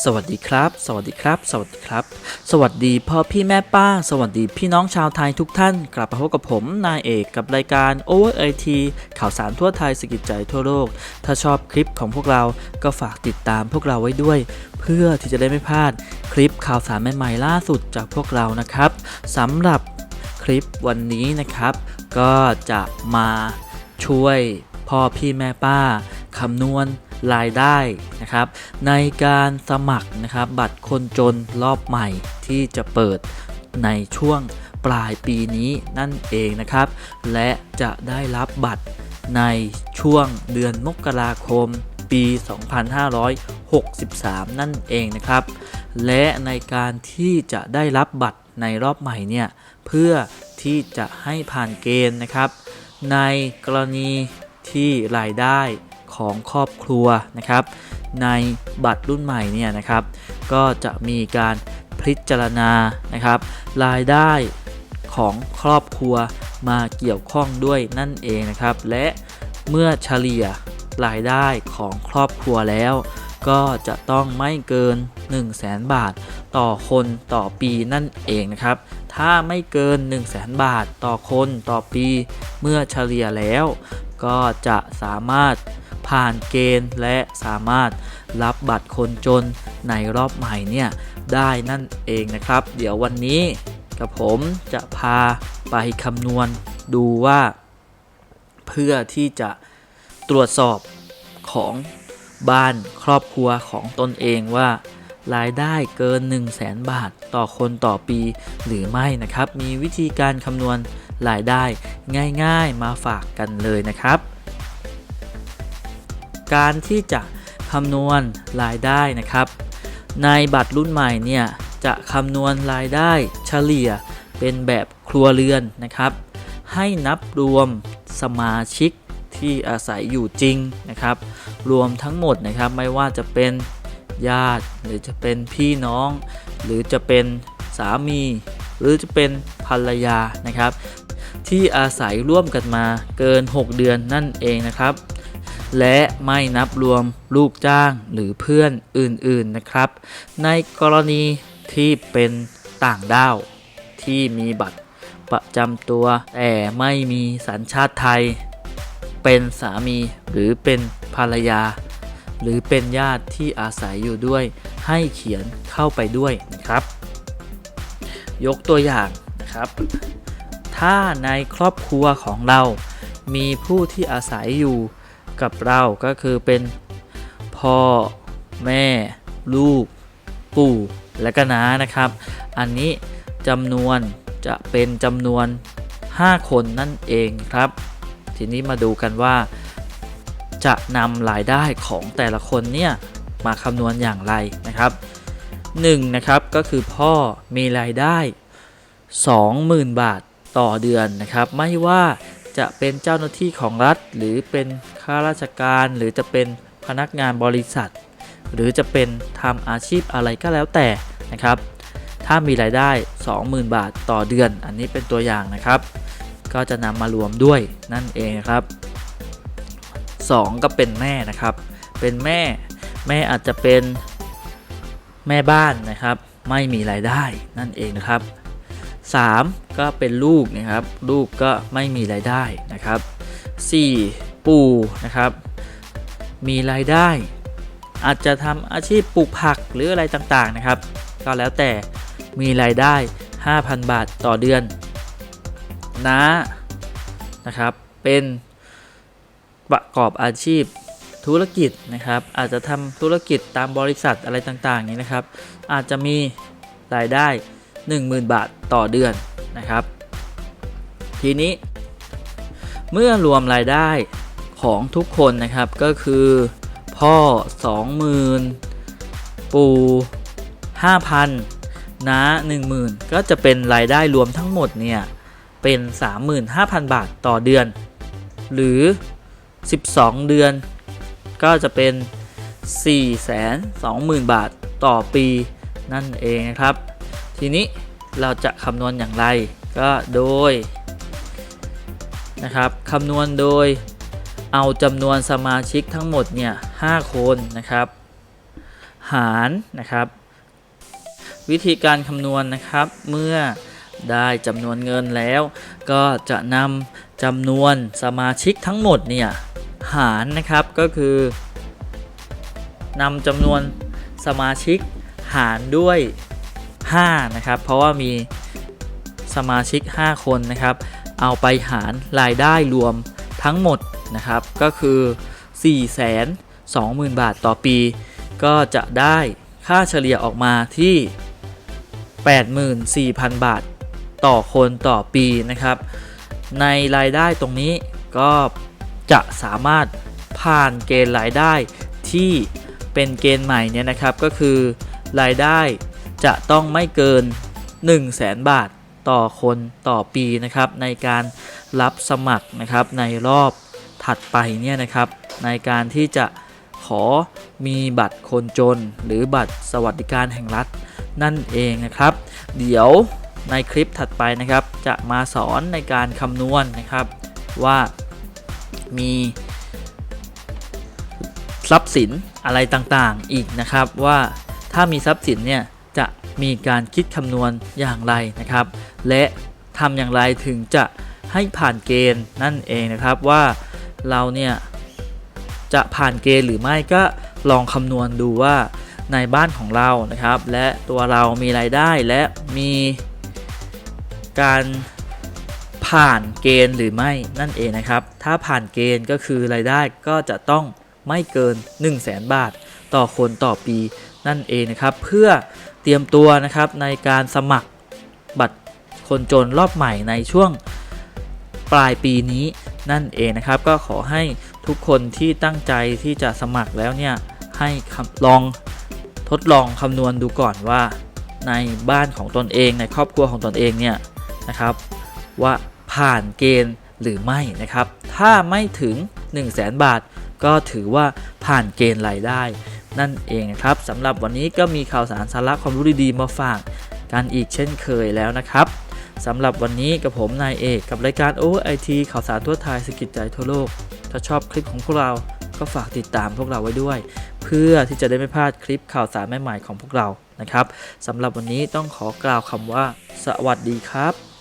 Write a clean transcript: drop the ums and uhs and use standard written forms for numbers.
สวัสดีครับสวัสดีครับสวัสดีครับสวัสดีพ่อพี่แม่ป้าสวัสดีพี่น้องชาวไทยทุกท่านกลับมาพบกับผมนายเอกกับรายการ Over IT ข่าวสารทั่วไทยสกิจใจทั่วโลกถ้าชอบคลิปของพวกเราก็ฝากติดตามพวกเราไว้ด้วยเพื่อที่จะได้ไม่พลาดคลิปข่าวสารใหม่ๆล่าสุดจากพวกเรานะครับสำหรับคลิปวันนี้นะครับก็จะมาช่วยพ่อพี่แม่ป้าคำนวณรายได้นะครับในการสมัครนะครับบัตรคนจนรอบใหม่ที่จะเปิดในช่วงปลายปีนี้นั่นเองนะครับและจะได้รับบัตรในช่วงเดือนมกราคมปี 2563 นั่นเองนะครับและในการที่จะได้รับบัตรในรอบใหม่เนี่ยเพื่อที่จะให้ผ่านเกณฑ์นะครับในกรณีที่รายได้ของครอบครัวนะครับในบัตรรุ่นใหม่เนี่ยนะครับก็จะมีการพิจารณานะครับรายได้ของครอบครัวมาเกี่ยวข้องด้วยนั่นเองนะครับและเมื่อเฉลี่ยรายได้ของครอบครัวแล้วก็จะต้องไม่เกิน 100,000 บาทต่อคนต่อปีนั่นเองนะครับถ้าไม่เกิน 100,000 บาทต่อคนต่อปีเมื่อเฉลี่ยแล้วก็จะสามารถผ่านเกณฑ์และสามารถรับบัตรคนจนในรอบใหม่เนี่ยได้นั่นเองนะครับเดี๋ยววันนี้กับผมจะพาไปคำนวณดูว่าเพื่อที่จะตรวจสอบของบ้านครอบครัวของตนเองว่ารายได้เกิน 100,000 บาทต่อคนต่อปีหรือไม่นะครับมีวิธีการคำนวณรายได้ง่ายๆมาฝากกันเลยนะครับการที่จะคำนวณรายได้นะครับในบัตรรุ่นใหม่เนี่ยจะคำนวณรายได้เฉลี่ยเป็นแบบครัวเรือนนะครับให้นับรวมสมาชิกที่อาศัยอยู่จริงนะครับรวมทั้งหมดนะครับไม่ว่าจะเป็นญาติหรือจะเป็นพี่น้องหรือจะเป็นสามีหรือจะเป็นภรรยานะครับที่อาศัยร่วมกันมาเกิน6 เดือนนั่นเองนะครับและไม่นับรวมลูกจ้างหรือเพื่อนอื่นๆนะครับในกรณีที่เป็นต่างด้าวที่มีบัตรประจำตัวแต่ไม่มีสัญชาติไทยเป็นสามีหรือเป็นภรรยาหรือเป็นญาติที่อาศัยอยู่ด้วยให้เขียนเข้าไปด้วยนะครับยกตัวอย่างนะครับถ้าในครอบครัวของเรามีผู้ที่อาศัยอยู่กับเราก็คือเป็นพ่อแม่ลูกปู่และก็น้านะครับอันนี้จำนวนจะเป็นจำนวน5 คนนั่นเองครับทีนี้มาดูกันว่าจะนำรายได้ของแต่ละคนเนี่ยมาคำนวณอย่างไรนะครับ1นะครับก็คือพ่อมีรายได้ 20,000 บาทต่อเดือนนะครับไม่ว่าจะเป็นเจ้าหน้าที่ของรัฐหรือเป็นข้าราชการหรือจะเป็นพนักงานบริษัทหรือจะเป็นทำอาชีพอะไรก็แล้วแต่นะครับถ้ามีรายได้ 20,000 บาทต่อเดือนอันนี้เป็นตัวอย่างนะครับก็จะนำมารวมด้วยนั่นเองครับ2ก็เป็นแม่นะครับเป็นแม่อาจจะเป็นแม่บ้านนะครับไม่มีรายได้นั่นเองนะครับ3ก็เป็นลูกนะครับลูกก็ไม่มีรายได้นะครับ4ปู่นะครับมีรายได้อาจจะทำอาชีพปลูกผักหรืออะไรต่างๆนะครับก็แล้วแต่มีรายได้ 5,000 บาทต่อเดือนน้านะครับเป็นประกอบอาชีพธุรกิจนะครับอาจจะทำธุรกิจตามบริษัทอะไรต่างๆนี้นะครับอาจจะมีรายได้ 10,000 บาทต่อเดือนนะครับทีนี้เมื่อรวมรายได้ของทุกคนนะครับก็คือพ่อ 20,000 ปู่ 5,000 น้า 10,000 ก็จะเป็นรายได้รวมทั้งหมดเนี่ยเป็น 35,000 บาทต่อเดือนหรือ12 เดือนก็จะเป็น 420,000 บาทต่อปีนั่นเองนะครับทีนี้เราจะคำนวณอย่างไรก็โดยนะครับคำนวณโดยเอาจำนวนสมาชิกทั้งหมดเนี่ย5 คนนะครับห หารนะครับวิธีการคำนวณนะครับเมื่อได้จำนวนเงินแล้วก็จะนำจำนวนสมาชิกทั้งหมดเนี่ยหารนะครับก็คือนำจำนวนสมาชิกหารด้วย5นะครับเพราะว่ามีสมาชิก5คนนะครับเอาไปหารรายได้รวมทั้งหมดนะครับก็คือ 420,000 บาทต่อปีก็จะได้ค่าเฉลี่ยออกมาที่ 84,000 บาทต่อคนต่อปีนะครับในรายได้ตรงนี้ก็จะสามารถผ่านเกณฑ์รายได้ที่เป็นเกณฑ์ใหม่เนี่ยนะครับก็คือรายได้จะต้องไม่เกิน 100,000 บาทต่อคนต่อปีนะครับในการรับสมัครนะครับในรอบถัดไปเนี่ยนะครับในการที่จะขอมีบัตรคนจนหรือบัตรสวัสดิการแห่งรัฐนั่นเองนะครับเดี๋ยวในคลิปถัดไปนะครับจะมาสอนในการคำนวณนะครับว่ามีทรัพย์สินอะไรต่างๆอีกนะครับว่าถ้ามีทรัพย์สินเนี่ยจะมีการคิดคำนวณอย่างไรนะครับและทำอย่างไรถึงจะให้ผ่านเกณฑ์นั่นเองนะครับว่าเราเนี่ยจะผ่านเกณฑ์หรือไม่ก็ลองคำนวณดูว่าในบ้านของเรานะครับและตัวเรามีรายได้และมีการผ่านเกณฑ์หรือไม่นั่นเองนะครับถ้าผ่านเกณฑ์ก็คือรายได้ก็จะต้องไม่เกิน 100,000 บาทต่อคนต่อปีนั่นเองนะครับเพื่อเตรียมตัวนะครับในการสมัครบัตรคนจนรอบใหม่ในช่วงปลายปีนี้นั่นเองนะครับก็ขอให้ทุกคนที่ตั้งใจที่จะสมัครแล้วเนี่ยให้ทดลองคำนวณดูก่อนว่าในบ้านของตนเองในครอบครัวของตนเองเนี่ยนะครับว่าผ่านเกณฑ์หรือไม่นะครับถ้าไม่ถึง 100,000 บาทก็ถือว่าผ่านเกณฑ์รายได้นั่นเองครับสำหรับวันนี้ก็มีข่าวสารสาระความรู้ดีๆมาฝากกันอีกเช่นเคยแล้วนะครับสำหรับวันนี้กับผมนายเอกกับรายการ OIT ข่าวสารทั่วไทยสะกิดใจทั่วโลกถ้าชอบคลิปของพวกเราก็ฝากติดตามพวกเราไว้ด้วยเพื่อที่จะได้ไม่พลาดคลิปข่าวสารใหม่ๆของพวกเรานะครับสำหรับวันนี้ต้องขอกล่าวคำว่าสวัสดีครับ